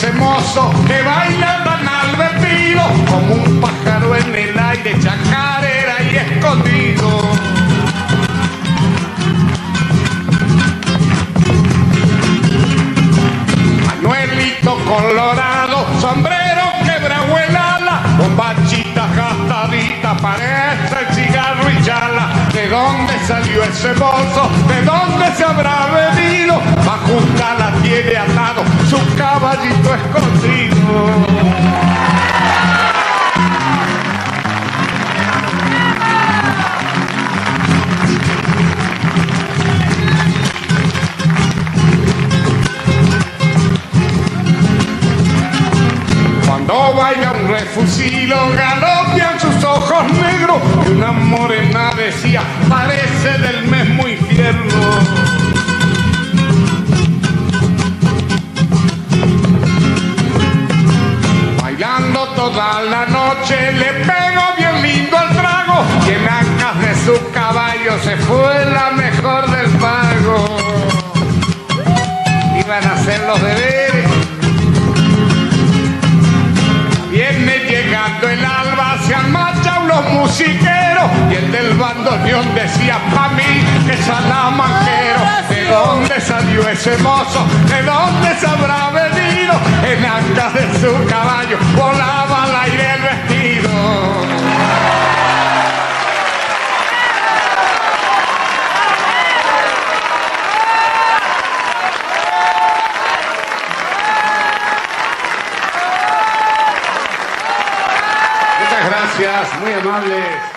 ese mozo que baila tan al vestido como un pájaro en el aire, chacarera y escondido. Manuelito colorado, sombrero quebrado el ala, bombachita gastadita, parece el cigarro y chala. ¿De dónde salió ese mozo? ¿De dónde se habrá venido? Majunta la tiene atado, su caballito escondido. Cuando baila un refusilo, galopean sus ojos negros y una morena decía, parece del mismo infierno. Bailando toda la noche, le pegó bien lindo al trago y en ancas de su caballo se fue la mejor del pago. Iban a hacer los deberes. Viene llegando el alba, se han marchado los musiqueros y el del bandoneón decía pa' mí que salamanquero. ¿De dónde salió ese mozo? ¿De dónde se habrá venido? En ancas de su caballo volaba al aire el vestido. Gracias, muy amables.